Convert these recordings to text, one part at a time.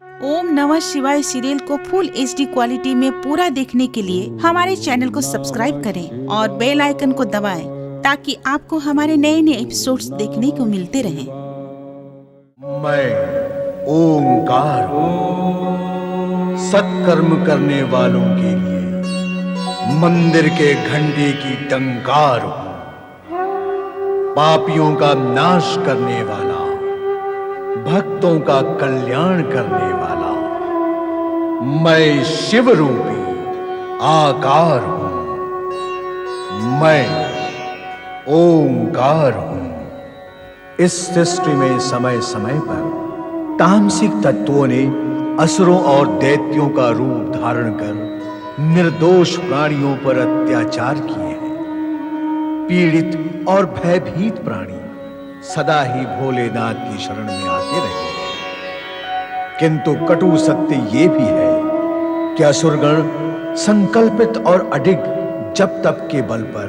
ओम नमः शिवाय सीरियल को फुल HD क्वालिटी में पूरा देखने के लिए हमारे चैनल को सब्सक्राइब करें और बेल आइकन को दबाएं ताकि आपको हमारे नए नए एपिसोड्स देखने को मिलते रहें। मैं ओंकार हूँ, सत्कर्म करने वालों के लिए मंदिर के घंटे की टंकार हूँ, पापियों का नाश करने वाला, भक्तों का कल्याण करने वाला मैं शिव रूपी आकार हूँ। मैं ओंकार हूँ। इस सृष्टि में समय समय पर तामसिक तत्वों ने असुरों और दैत्यों का रूप धारण कर निर्दोष प्राणियों पर अत्याचार किए हैं। पीड़ित और भयभीत प्राणी सदा ही भोलेनाथ की शरण में आते रहे हैं। किंतु कटु सत्य ये भी है कि असुरगण संकल्पित और अडिग जप तप के बल पर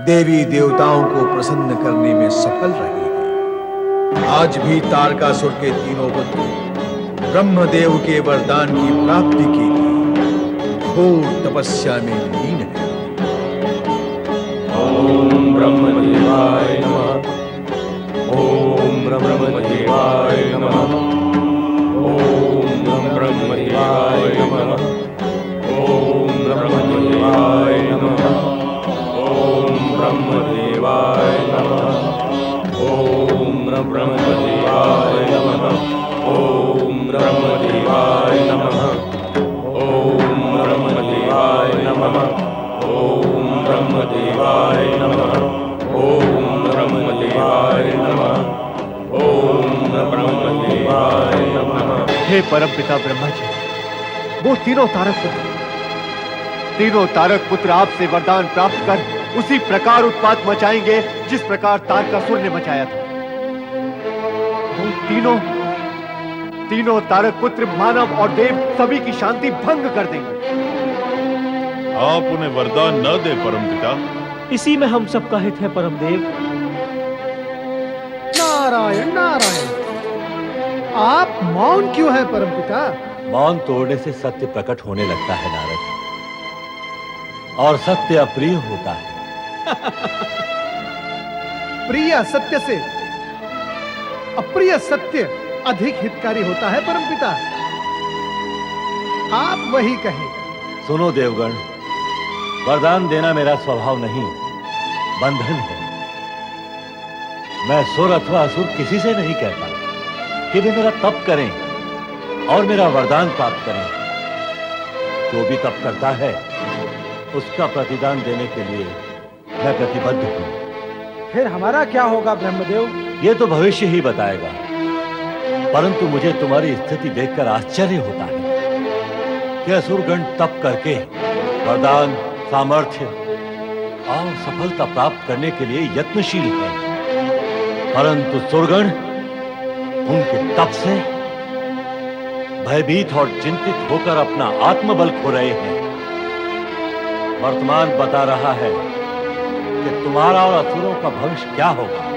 देवी देवताओं को प्रसन्न करने में सफल रहे हैं। आज भी तारकासुर के तीनों पुत्र ब्रह्मदेव के वरदान की प्राप्ति के लिए घोर तपस्या में लीन है। ओम ब्रह्मदेवाय नमः। ओम ब्रह्मदेवाय नमः। ओम ब्रह्मदेवाय नमः। ओम ब्रह्मदेवाय नमः। ओम ब्रह्मदेवाय नमः। ओम ब्रह्मदेवाय नमः। ओम ब्रह्मदेवाय नमः। ओम ब्रह्मदेवाय नमः। ओम ब्रह्मदेवाय नमः। ओम ब्रह्मदेवाय नमः। ओम ब्रह्मदेवाय नमः। हे परमपिता ब्रह्मा जी, वो तीनों तारक पुत्र आपसे वरदान प्राप्त कर उसी प्रकार उत्पात मचाएंगे जिस प्रकार तारकासुर ने मचाया था। वो तीनों तारक पुत्र मानव और देव सभी की शांति भंग कर देंगे। आप उन्हें वरदान न दे परमपिता। इसी में हम सबका हित है परमदेव। नारायण नारायण, आप मौन क्यों है परमपिता? मौन तोड़ने से सत्य प्रकट होने लगता है नारद, और सत्य अप्रिय होता है। प्रिय सत्य से अप्रिय सत्य अधिक हितकारी होता है परमपिता। आप वही कहें। सुनो देवगण, वरदान देना मेरा स्वभाव नहीं, बंधन है। मैं सुर अथवा असुर किसी से नहीं कहता कि वे मेरा तप करें और मेरा वरदान प्राप्त करें। जो भी तप करता है उसका प्रतिदान देने के लिए मैं प्रतिबद्ध हूं। फिर हमारा क्या होगा ब्रह्मदेव? यह तो भविष्य ही बताएगा, परंतु मुझे तुम्हारी स्थिति देखकर आश्चर्य होता है कि असुरगण तप करके वरदान, सामर्थ्य और सफलता प्राप्त करने के लिए यत्नशील हैं, परंतु सुरगण उनके तप से भयभीत और चिंतित होकर अपना आत्मबल खो रहे हैं। वर्तमान बता रहा है कि तुम्हारा और असुरों का भविष्य क्या होगा।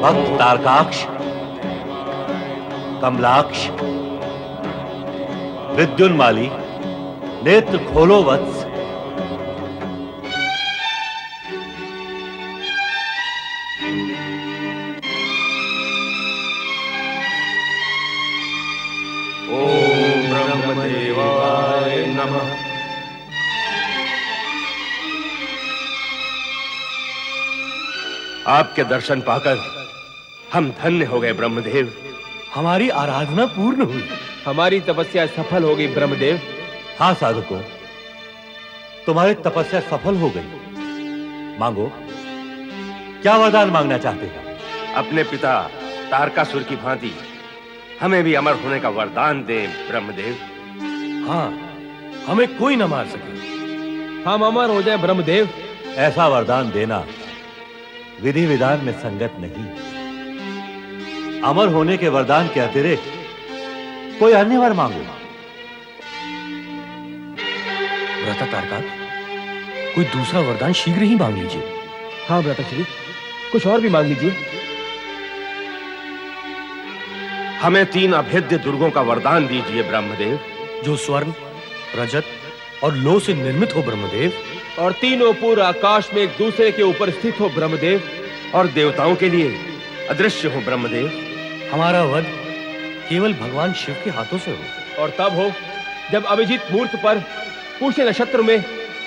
भक्त तारकाक्ष, कमलाक्ष, विद्युन्माली, नेत्र खोलो वत्स। ओम ब्रह्मदेवाय नमः। आपके दर्शन पाकर हम धन्य हो गए ब्रह्मदेव। हमारी आराधना पूर्ण हुई, हमारी तपस्या सफल हो गई ब्रह्मदेव। हाँ साधकों, तुम्हारी तपस्या सफल हो गई। मांगो, क्या वरदान मांगना चाहते हैं? अपने पिता तारकासुर की भांति हमें भी अमर होने का वरदान दे ब्रह्मदेव। हाँ, हमें कोई न मार सके, हम अमर हो जाए ब्रह्मदेव। ऐसा वरदान देना विधि विधान में संगत नहीं। अमर होने के वरदान के अतिरिक्त कोई अन्य वर मांगो। भ्राता तारका, कोई दूसरा वरदान शीघ्र ही मांग लीजिए। हाँ भ्राताश्री, कुछ और भी मांग लीजिए। हमें 3 अभेद्य दुर्गों का वरदान दीजिए ब्रह्मदेव। जो स्वर्ण, रजत और लौह से निर्मित हो ब्रह्मदेव, और तीनों पूर्ण आकाश में एक दूसरे के ऊपर स्थित हो ब्रह्मदेव, और देवताओं के लिए अदृश्य हो ब्रह्मदेव। हमारा वध केवल भगवान शिव के हाथों से हो, और तब हो जब अभिजीत मुहूर्त पर पुष्य नक्षत्र में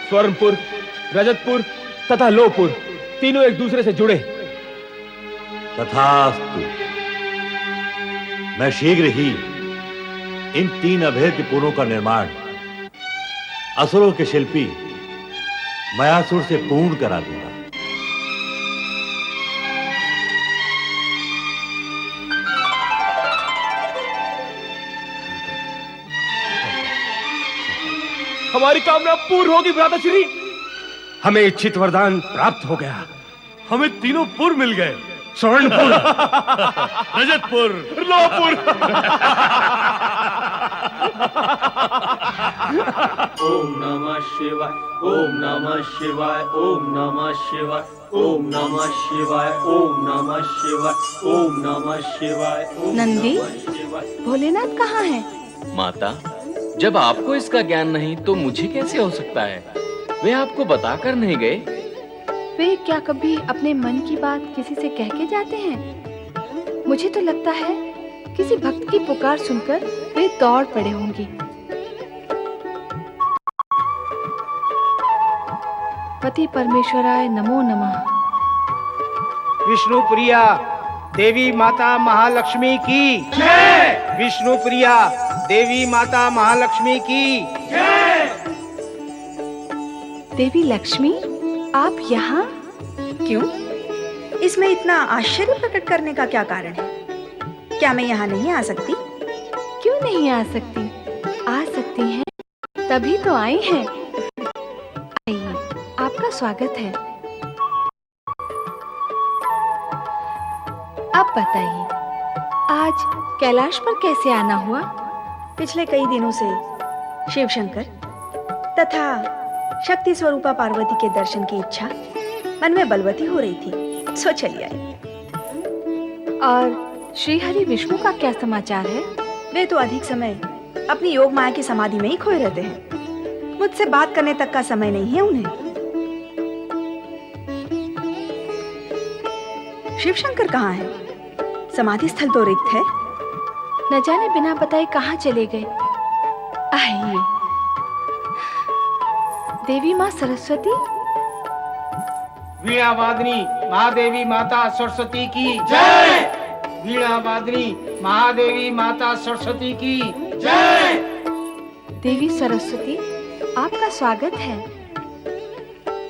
स्वर्णपुर, रजतपुर तथा लोहपुर तीनों एक दूसरे से जुड़े। तथास्तु। मैं शीघ्र ही इन 3 अभेद्य पुरों का निर्माण असुरों के शिल्पी मयासुर से पूर्ण करा दूंगा। हमारी कामना पूर्ण होगी भ्राताश्री। हमें इच्छित वरदान प्राप्त हो गया। हमें तीनों पुर मिल गए, स्वर्णपुर, रजतपुर, लोहपुर। ओम नमः शिवाय, ओम नमः शिवाय, ओम नमः शिवाय, ओम नमः शिवाय, ओम नमः शिवाय, ओम नमः शिवाय। नंदी, भोलेनाथ कहाँ है? माता, जब आपको इसका ज्ञान नहीं तो मुझे कैसे हो सकता है? वे आपको बताकर नहीं गए? वे क्या कभी अपने मन की बात किसी से कह के जाते हैं? मुझे तो लगता है किसी भक्त की पुकार सुनकर वे दौड़ पड़े होंगे। पति परमेश्वराय नमो नमः। विष्णु प्रिया देवी माता महालक्ष्मी की जय। विष्णु प्रिया देवी माता महालक्ष्मी की जय। देवी लक्ष्मी, आप यहाँ? क्यों? इसमें इतना आश्चर्य प्रकट करने का क्या कारण है? क्या मैं यहाँ नहीं आ सकती? क्यों नहीं आ सकती? आ सकती हैं, तभी तो आई हैं। आइए, आपका स्वागत है। अब बताइए, आज कैलाश पर कैसे आना हुआ? पिछले कई दिनों से शिव शंकर तथा शक्ति स्वरूपा पार्वती के दर्शन की इच्छा मन में बलवती हो रही थी, सो चली आई। और श्री हरि विष्णु का क्या समाचार है? वे तो अधिक समय अपनी योग माया की समाधि में ही खोए रहते हैं। मुझसे बात करने तक का समय नहीं है उन्हें। शिव शंकर कहाँ है? समाधि स्थल तो रिक्त है। न जाने बिना बताए कहाँ चले गए। आइए। देवी माँ सरस्वती, वीणा वादनी महादेवी माता सरस्वती की जय। वीणा वादनी महादेवी माता सरस्वती की जय। देवी सरस्वती, आपका स्वागत है।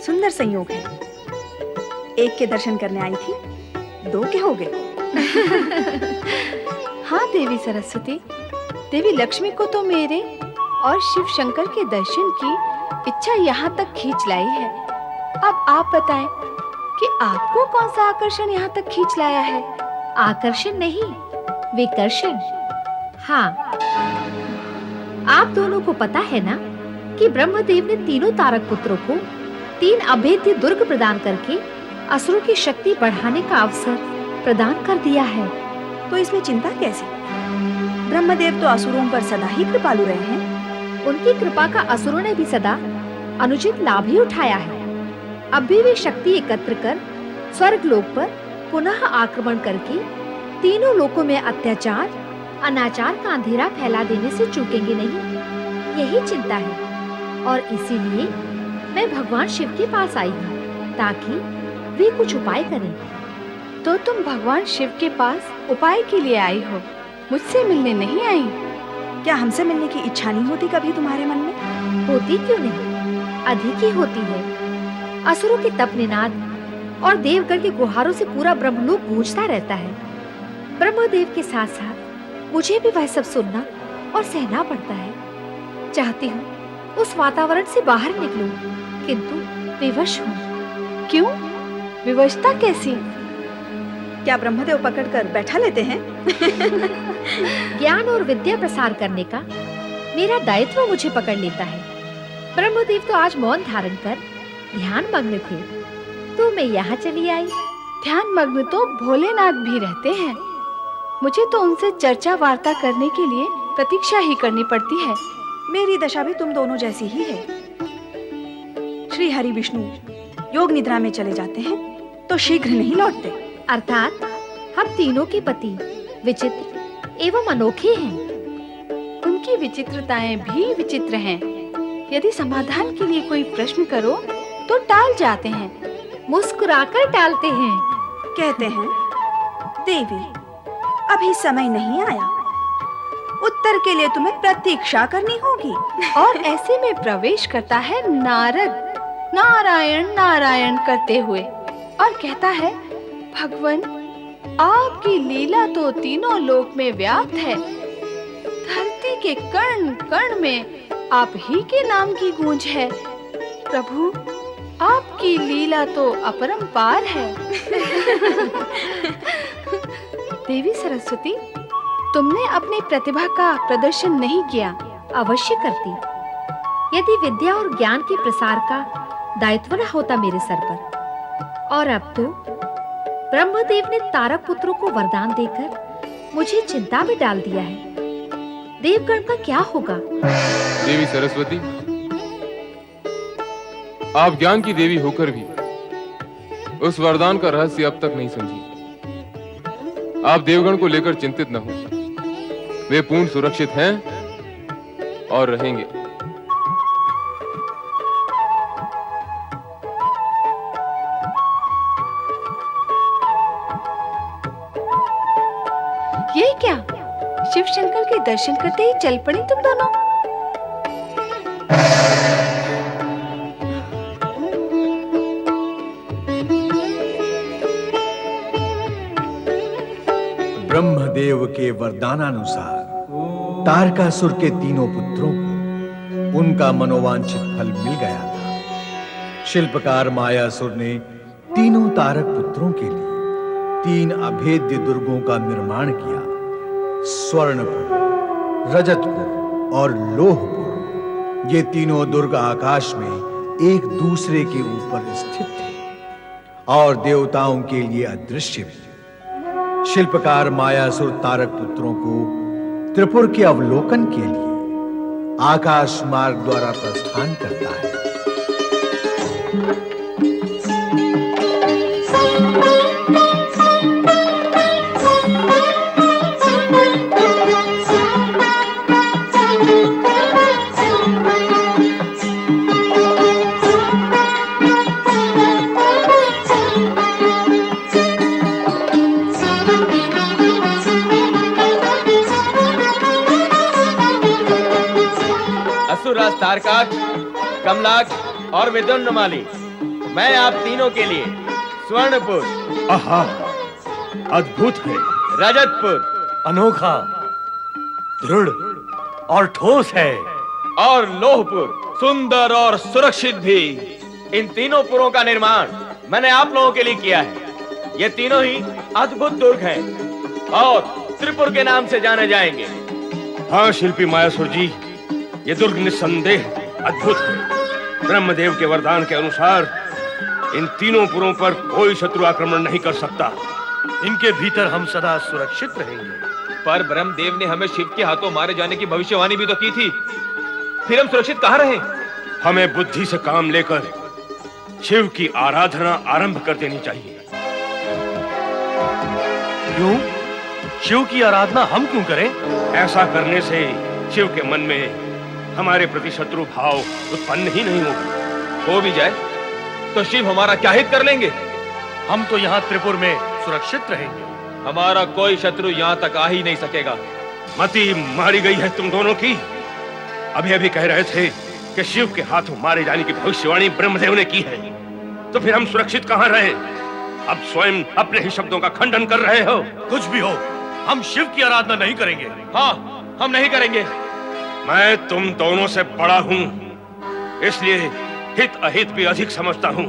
सुंदर संयोग है, एक के दर्शन करने आई थी, 2 के हो गए। हाँ देवी सरस्वती, देवी लक्ष्मी को तो मेरे और शिव शंकर के दर्शन की इच्छा यहाँ तक खींच लाई है। अब आप बताएं कि आपको कौन सा आकर्षण यहाँ तक खींच लाया है? आकर्षण नहीं, विकर्षण। हाँ, आप दोनों को पता है ना कि ब्रह्मदेव ने तीनों तारक पुत्रों को 3 अभेद्य दुर्ग प्रदान करके असुरों की शक्ति बढ़ाने का अवसर प्रदान कर दिया है। तो इसमें चिंता कैसी? ब्रह्मदेव तो असुरों पर सदा ही कृपालु रहे हैं। उनकी कृपा का असुरों ने भी सदा अनुचित लाभ ही उठाया है। अब भी वे शक्ति एकत्र कर स्वर्ग लोक पर पुनः आक्रमण करके तीनों लोकों में अत्याचार अनाचार का अंधेरा फैला देने से चूकेंगे नहीं, यही चिंता है। और इसीलिए मैं भगवान शिव के पास आई हूँ ताकि वे कुछ उपाय करें। तो तुम भगवान शिव के पास उपाय के लिए आई हो, मुझसे मिलने नहीं आई? क्या हमसे मिलने की इच्छा नहीं होती कभी तुम्हारे मन में? होती क्यों नहीं, अधिक ही होती है। असुरों के तप निनाद और देवगण के गुहारों से पूरा ब्रह्मलोक गूंजता रहता है। ब्रह्मदेव के साथ साथ मुझे भी वह सब सुनना और सहना पड़ता है। चाहती हूँ उस वातावरण से बाहर निकलूं, किंतु विवश हूँ। क्यों? विवशता कैसी? क्या ब्रह्मदेव पकड़कर बैठा लेते हैं? ज्ञान और विद्या प्रसार करने का मेरा दायित्व मुझे पकड़ लेता है। ब्रह्मदेव तो आज मौन धारण कर ध्यान मग्न थे, तो मैं यहाँ चली आई। ध्यान मग्न तो भोलेनाथ भी रहते हैं। मुझे तो उनसे चर्चा वार्ता करने के लिए प्रतीक्षा ही करनी पड़ती है। मेरी दशा भी तुम दोनों जैसी ही है। श्री हरि विष्णु योग निद्रा में चले जाते हैं तो शीघ्र नहीं लौटते। अर्थात हम तीनों के पति विचित्र एवं अनोखे हैं। उनकी विचित्रताएं भी विचित्र हैं। यदि समाधान के लिए कोई प्रश्न करो तो टाल जाते हैं, मुस्कुराकर टालते हैं। कहते हैं देवी अभी समय नहीं आया, उत्तर के लिए तुम्हें प्रतीक्षा करनी होगी। और ऐसे में प्रवेश करता है नारद, नारायण नारायण करते हुए, और कहता है भगवन आपकी लीला तो तीनों लोक में व्याप्त है। धरती के कण कण में आप ही के नाम की गूंज है। प्रभु आपकी लीला तो अपरंपार है। देवी सरस्वती, तुमने अपनी प्रतिभा का प्रदर्शन नहीं किया। अवश्य करती, यदि विद्या और ज्ञान के प्रसार का दायित्व न होता मेरे सर पर। और अब तो ब्रह्मदेव ने तारक पुत्रों को वरदान देकर मुझे चिंता में डाल दिया है। देवगण का क्या होगा? देवी सरस्वती, आप ज्ञान की देवी होकर भी उस वरदान का रहस्य अब तक नहीं समझी। आप देवगण को लेकर चिंतित न हो, वे पूर्ण सुरक्षित हैं और रहेंगे। ये क्या? शिव शंकर के दर्शन करते ही चल पड़ी तुम दोनों। ब्रह्मदेव के वरदानानुसार तारकासुर के तीनों पुत्रों को उनका मनोवांछित फल मिल गया था। शिल्पकार मायासुर ने तीनों तारक पुत्रों के लिए 3 अभेद्य दुर्गों का निर्माण किया। स्वर्णपुर, रजतपुर और लोहपुर, ये तीनों दुर्ग आकाश में एक दूसरे के ऊपर स्थित थे और देवताओं के लिए अदृश्य भी। शिल्पकार मायासुर तारक पुत्रों को त्रिपुर के अवलोकन के लिए आकाश मार्ग द्वारा प्रस्थान करता है। असुरराज तारकाक्ष, कमलाक्ष और विदुन्नमाली, मैं आप तीनों के लिए स्वर्णपुर, आहा, अद्भुत है। रजतपुर, अनोखा, दृढ़ और ठोस है। और लोहपुर, सुंदर और सुरक्षित भी। इन तीनों पुरों का निर्माण मैंने आप लोगों के लिए किया है। ये तीनों ही अद्भुत दुर्ग हैं और त्रिपुर के नाम से जाने जाएंगे। हाँ शिल्पी मायासुर जी, ये दुर्ग निस्संदेह अद्भुत है। ब्रह्मदेव के वरदान के अनुसार इन तीनों पुरों पर कोई शत्रु आक्रमण नहीं कर सकता। इनके भीतर हम सदा सुरक्षित रहेंगे। पर ब्रह्मदेव ने हमें शिव के हाथों मारे जाने की भविष्यवाणी भी तो की थी। फिर हम सुरक्षित कहाँ रहें? हमें बुद्धि से काम लेकर शिव की आराधना आरंभ कर देनी चाहिए। क्यों? शिव की आराधना हम क्यों करें? ऐसा करने से शिव के मन में हमारे प्रति शत्रु भाव उत्पन्न ही नहीं होगा। हो भी जाए तो शिव हमारा क्या हित कर लेंगे? हम तो यहाँ त्रिपुर में सुरक्षित रहेंगे। हमारा कोई शत्रु यहाँ तक आ ही नहीं सकेगा। मति मारी गई है तुम दोनों की। अभी अभी कह रहे थे कि शिव के हाथों मारे जाने की भविष्यवाणी ब्रह्मदेव ने की है, तो फिर हम सुरक्षित कहाँ रहे? अब स्वयं अपने ही शब्दों का खंडन कर रहे हो। कुछ भी हो, हम शिव की आराधना नहीं करेंगे। हाँ, हम नहीं करेंगे। मैं तुम दोनों से बड़ा हूं, इसलिए हित अहित भी अधिक समझता हूं।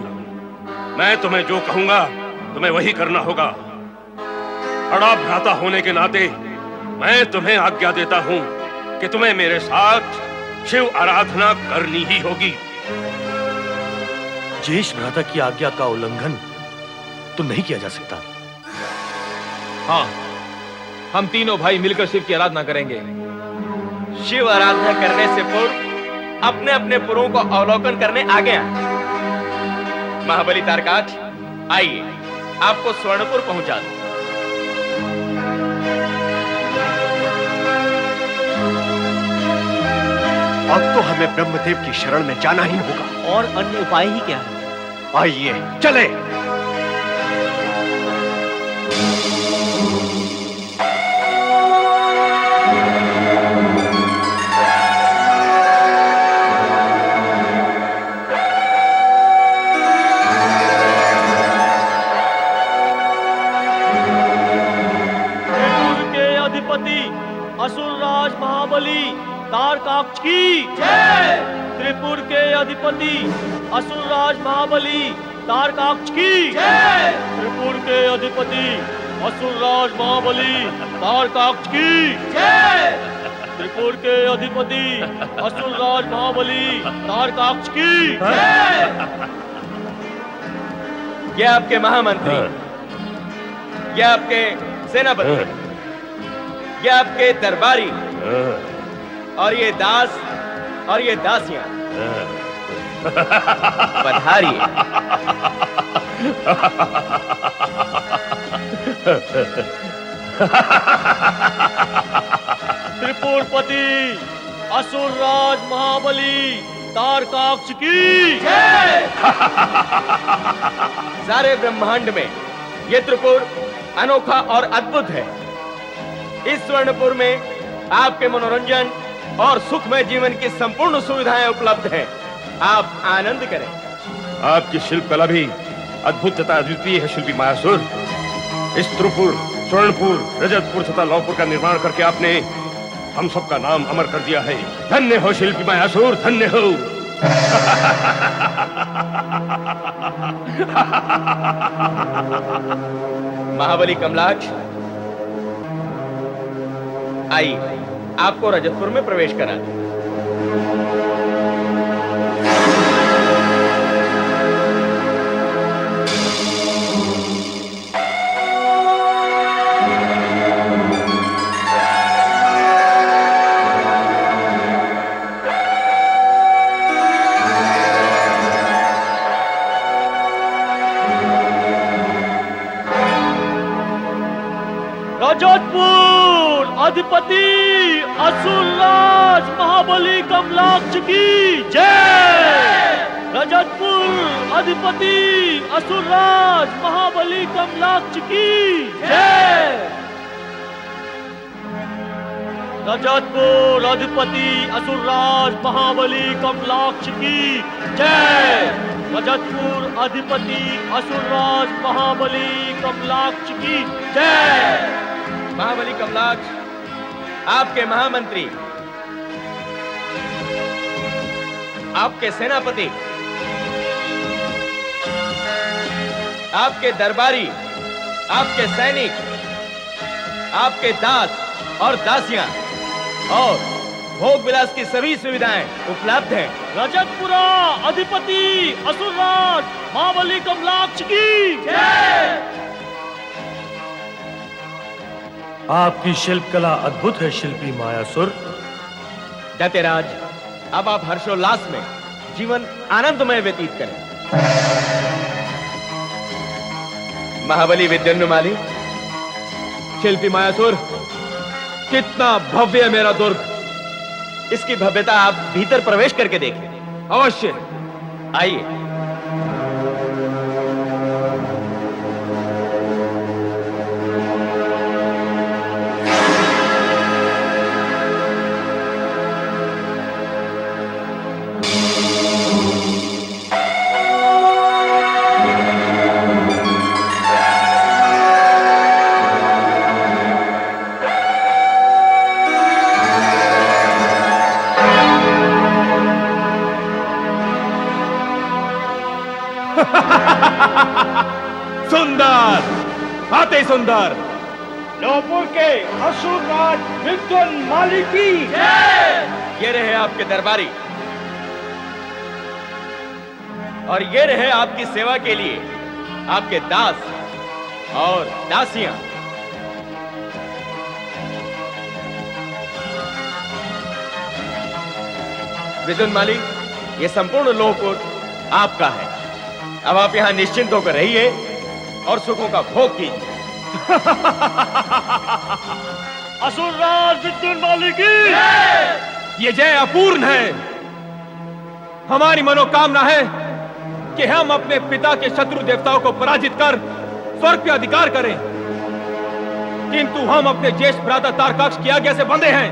मैं तुम्हें जो कहूंगा तुम्हें वही करना होगा। बड़ा भ्राता होने के नाते मैं तुम्हें आज्ञा देता हूं कि तुम्हें मेरे साथ शिव आराधना करनी ही होगी। ज्येष्ठ भ्राता की आज्ञा का उल्लंघन तो नहीं किया जा सकता। हाँ, हम तीनों भाई मिलकर शिव की आराधना करेंगे। शिव आराधना करने से पूर्व अपने अपने पुरों को अवलोकन करने आ गया। महाबली तारकाक्ष, आइए आपको स्वर्णपुर पहुंचा दूं। अब तो हमें ब्रह्मदेव की शरण में जाना ही होगा। और अन्य उपाय ही क्या है? आइए चले। असुरराज महाबली तारकाक्ष की जय। त्रिपुर के अधिपति असुरराज महाबली तारकाक्ष की जय। त्रिपुर के अधिपति असुरराज महाबली तारकाक्ष की जय। त्रिपुर के अधिपति असुरराज महाबली तारकाक्ष की जय। ये आपके महामंत्री, ये आपके सेनापति, ये आपके दरबारी, और ये दास और ये दासियां पधारिए। त्रिपुरपति असुरराज महाबली तारकाक्ष की जय। सारे ब्रह्मांड में ये त्रिपुर अनोखा और अद्भुत है। इस स्वर्णपुर में आपके मनोरंजन और सुखमय जीवन की संपूर्ण सुविधाएं उपलब्ध हैं। आप आनंद करें। आपकी शिल्प कला भी अद्भुत तथा अद्वितीय है शिल्पी मायासुर। इस त्रिपुर, स्वर्णपुर, रजतपुर तथा लौहपुर का निर्माण करके आपने हम सबका नाम अमर कर दिया है। धन्य हो शिल्पी मायासुर, धन्य हो। महाबली कमलाक्ष, आइए आपको रजतपुर में प्रवेश करा दूं। रजतपुर अधिपति असुरराज महाबली कमलाक्ष की जय। रजतपुर अधिपति असुरराज महाबली कमलाक्ष की जय। रजतपुर अधिपति असुरराज महाबली कमलाक्ष की जय। रजतपुर अधिपति असुरराज महाबली कमलाक्ष की जय। महाबली कमलाक्ष, आपके महामंत्री, आपके सेनापति, आपके दरबारी, आपके सैनिक, आपके दास और दासियां और भोग विलास की सभी सुविधाएं उपलब्ध हैं। रजतपुरा अधिपति असुरराज महाबली कमलाक्ष की जय। आपकी शिल्प कला अद्भुत है शिल्पी मायासुर। दत्तेराज, अब आप हर्षोल्लास में जीवन आनंदमय व्यतीत करें। महाबली विद्युन्माली, शिल्पी मायासुर, कितना भव्य है मेरा दुर्ग। इसकी भव्यता आप भीतर प्रवेश करके देखें। अवश्य, आइए। सुंदर, आते ही सुंदर। लोहपुर के असुरराज विद्युन्माली की ये रहे आपके दरबारी, और ये रहे आपकी सेवा के लिए आपके दास और दासियां। विद्युन्माली, ये संपूर्ण लोहपुर आपका है। अब आप यहां निश्चिंत होकर रहिए और सुखों का भोग कीजिए। असुरराज विद्युन्माली की ये जय अपूर्ण है। हमारी मनोकामना है कि हम अपने पिता के शत्रु देवताओं को पराजित कर स्वर्ग पे अधिकार करें, किंतु हम अपने ज्येष्ठ भ्राता तारकाक्ष की आज्ञा से बंधे हैं।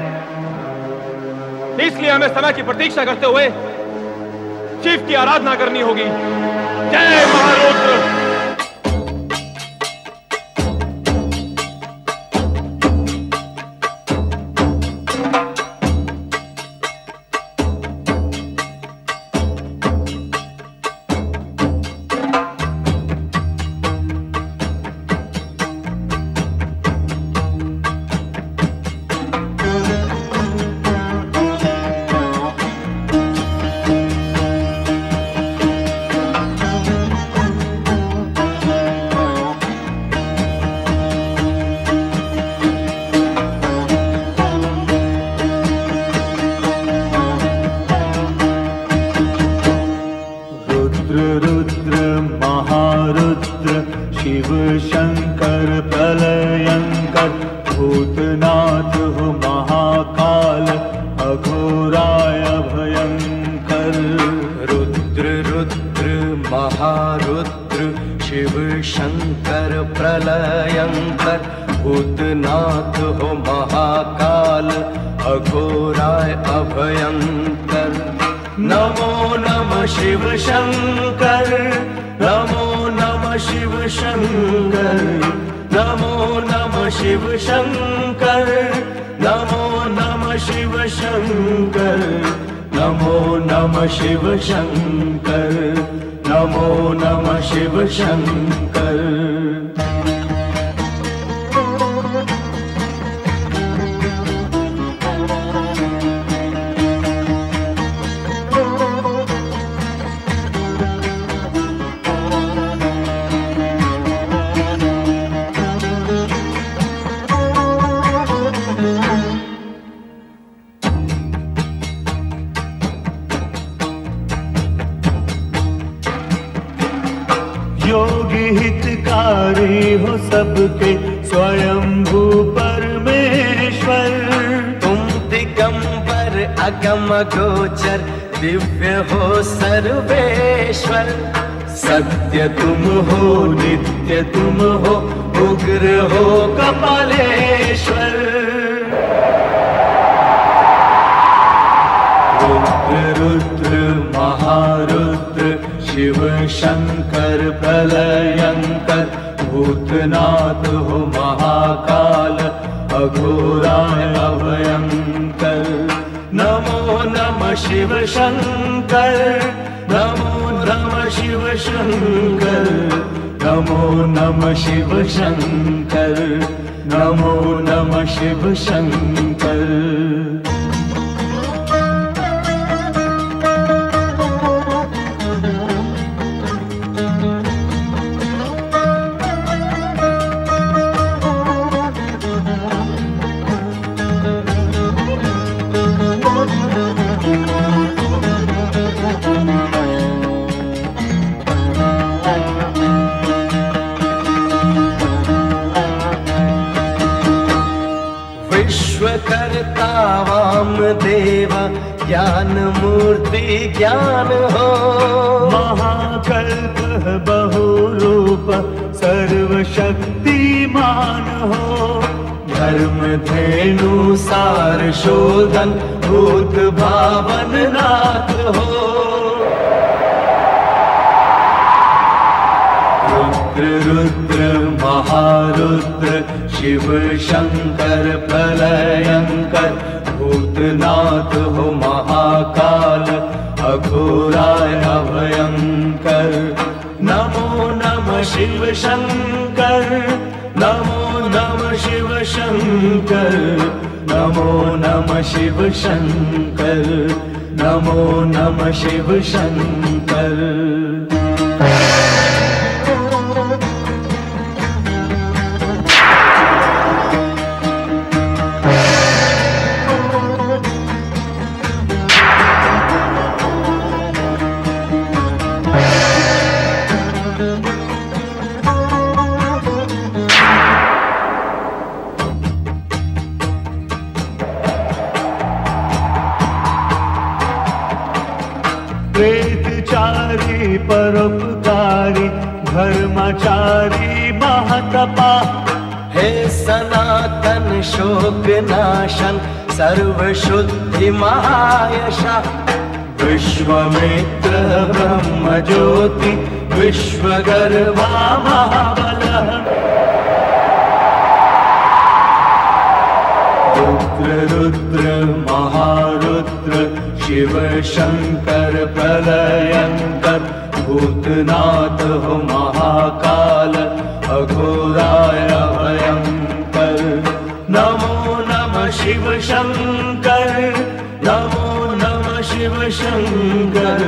इसलिए हमें समय की प्रतीक्षा करते हुए शिव की आराधना करनी होगी। जय महारुद्र। शिव शंकर, नमो नमः शिव शंकर। योगी हितकारी हो सबके स्वयंभू परमेश्वर, तुम दिगंबर अगम गोचर दिव्य हो सर्वेश्वर। सत्य तुम हो, नित्य तुम हो, उग्र हो कपालेश्वर। रुद्र रुद्र महारुद्र शिव शंकर प्रलयंकर, भूतनाथ हो महाकाल अघोराय अभयंकर। नमो नमः शिव शंकर, नमो नमः शिव शंकर, नमो नमः शिव शंकर, नमो नमः शिव शंकर। देव ज्ञान मूर्ति ज्ञान हो। महाकल्प बहुरूप सर्वशक्तिमान हो। धर्म धेनु सार शोधन भूत भावन नाथ हो। रुद्र रुद्र महारुद्र शिव शंकर प्रलयंकर भूतनाथ हो महाकाल अघोराय अभयंकर। नमो नमः शिव शंकर नमो नमः शिव शंकर नमो नमः शिव शंकर नमो नमः शिव शंकर। वेदचारी परोपकारी धर्मचारी महतपा। हे सनातन शोक नाशन सर्व शुद्धि महायशा। विश्वमित्र ब्रह्म ज्योति विश्वगर्भा महाबलः। रुद्र रुद्र महारुद्र शिव शंकर प्रलयंकर भूतनाथ हो महाकाल अघोराय अभयंकर। नमो नमः शिव शंकर नमो नमः शिव शंकर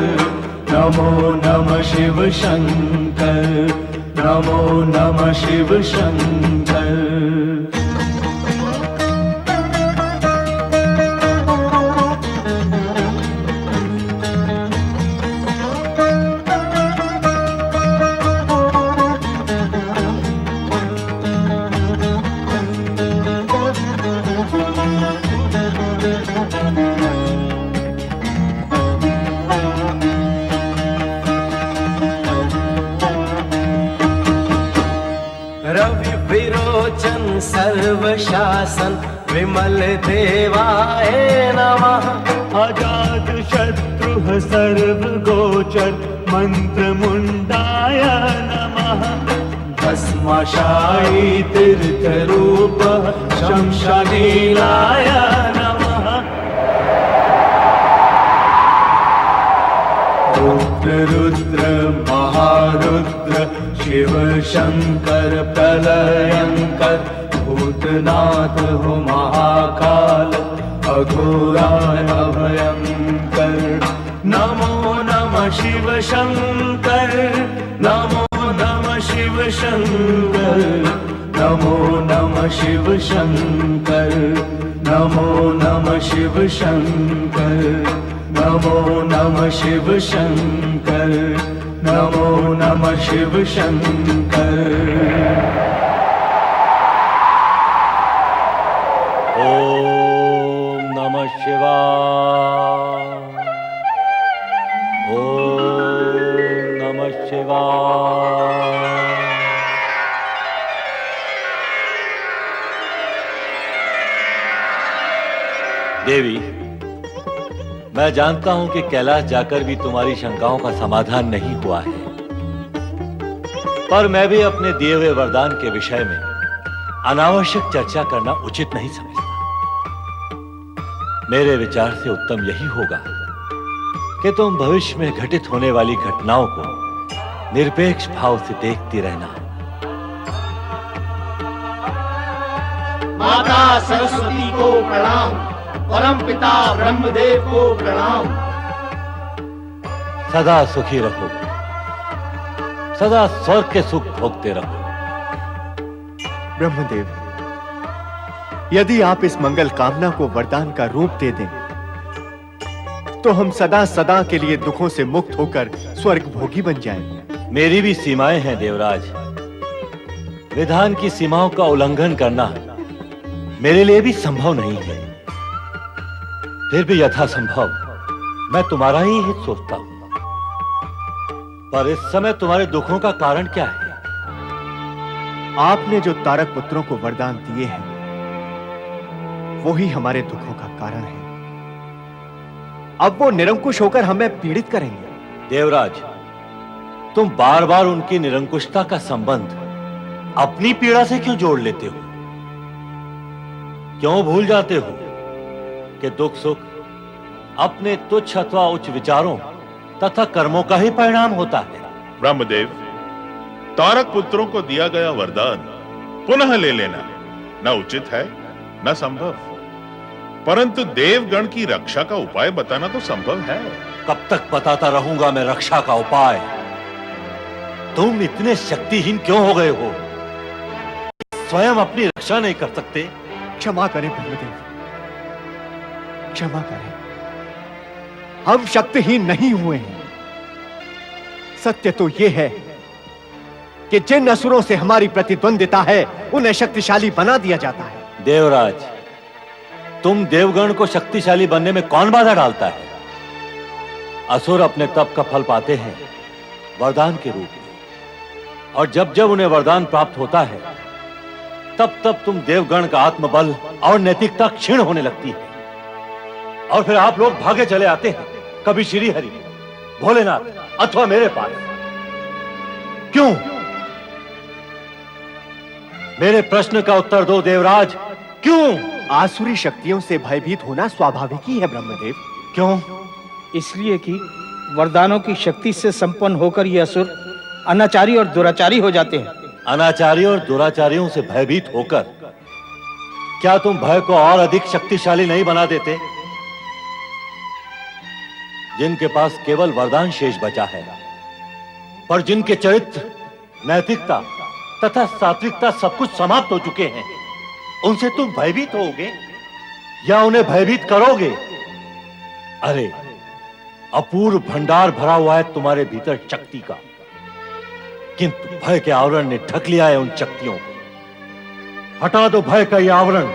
नमो नमः शिव शंकर नमो नमः शिव शंकर। रवि विरोचन सर्व शासन विमल देवाय नमः। अजात शत्रु सर्व गोचर मंत्र मुंडाय नमः। भस्मशायी तीर्थ रूप शमशानीलाय नमः। रुद्र रुद्र महारुद्र शिव शंकर प्रलयंकर भूतनाथ हो महाकाल अघोराय अभयंकर। नमो नमः शिव शंकर नमो नमः शिव शंकर नमो नमः शिव शंकर नमो नमः शिव शंकर नमो नमः शिव शंकर नमो नमः शिव शंकर। ओम नमः शिवाय। ओम नमः शिवाय। देवी, मैं जानता हूं कि कैलाश जाकर भी तुम्हारी शंकाओं का समाधान नहीं हुआ है, पर मैं भी अपने दिए हुए वरदान के विषय में अनावश्यक चर्चा करना उचित नहीं समझता। मेरे विचार से उत्तम यही होगा कि तुम भविष्य में घटित होने वाली घटनाओं को निरपेक्ष भाव से देखती रहना। माता सरस्वती को प्रणाम, परम पिता ब्रह्मदेव को प्रणाम। सदा सुखी रहो, सदा स्वर्ग के सुख भोगते रहो। ब्रह्मदेव, यदि आप इस मंगल कामना को वरदान का रूप दे दें तो हम सदा सदा के लिए दुखों से मुक्त होकर स्वर्ग भोगी बन जाएं। मेरी भी सीमाएं हैं देवराज। विधान की सीमाओं का उल्लंघन करना मेरे लिए भी संभव नहीं है। फिर भी यथासंभव मैं तुम्हारा ही हित सोचता हूं। पर इस समय तुम्हारे दुखों का कारण क्या है? आपने जो तारक पुत्रों को वरदान दिए हैं वो ही हमारे दुखों का कारण है। अब वो निरंकुश होकर हमें पीड़ित करेंगे। देवराज, तुम बार बार उनकी निरंकुशता का संबंध अपनी पीड़ा से क्यों जोड़ लेते हो? क्यों भूल जाते हो कि दुख सुख अपने तुच्छ अथवा उच्च विचारों तथा कर्मों का ही परिणाम होता है? ब्रह्मदेव, तारक पुत्रों को दिया गया वरदान पुनः ले लेना न उचित है न संभव, परंतु देवगण की रक्षा का उपाय बताना तो संभव है। कब तक बताता रहूंगा मैं रक्षा का उपाय? तुम इतने शक्तिहीन क्यों हो गए हो? स्वयं अपनी रक्षा नहीं कर सकते? क्षमा करें ब्रह्मदेव, क्षमा करें। हम शक्तिहीन नहीं हुए हैं। सत्य तो यह है कि जिन असुरों से हमारी प्रतिद्वंदिता है उन्हें शक्तिशाली बना दिया जाता है। देवराज, तुम देवगण को शक्तिशाली बनने में कौन बाधा डालता है? असुर अपने तप का फल पाते हैं वरदान के रूप में, और जब जब उन्हें वरदान प्राप्त होता है तब तब तुम देवगण का आत्मबल और नैतिकता क्षीण होने लगती है, और फिर आप लोग भागे चले आते हैं कभी श्री हरि, भोलेनाथ अथवा मेरे पास। क्यों? मेरे प्रश्न का उत्तर दो देवराज, क्यों? आसुरी शक्तियों से भयभीत होना स्वाभाविक ही है ब्रह्मदेव। क्यों? इसलिए कि वरदानों की शक्ति से संपन्न होकर ये असुर अनाचारी और दुराचारी हो जाते हैं। अनाचारी और दुराचारियों से भयभीत होकर क्या तुम भय को और अधिक शक्तिशाली नहीं बना देते? जिनके पास केवल वरदान शेष बचा है, पर जिनके चरित्र, नैतिकता तथा सात्विकता सब कुछ समाप्त हो चुके हैं, उनसे तुम भयभीत होगे या उन्हें भयभीत करोगे? अरे, अपूर्व भंडार भरा हुआ है तुम्हारे भीतर शक्ति का, किंतु भय के आवरण ने ढक लिया है उन शक्तियों को। हटा दो भय का यह आवरण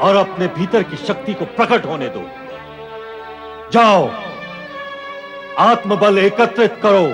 और अपने भीतर की शक्ति को प्रकट होने दो। जाओ, आत्मबल एकत्रित करो।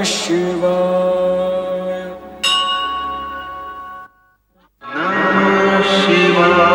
शिवाय।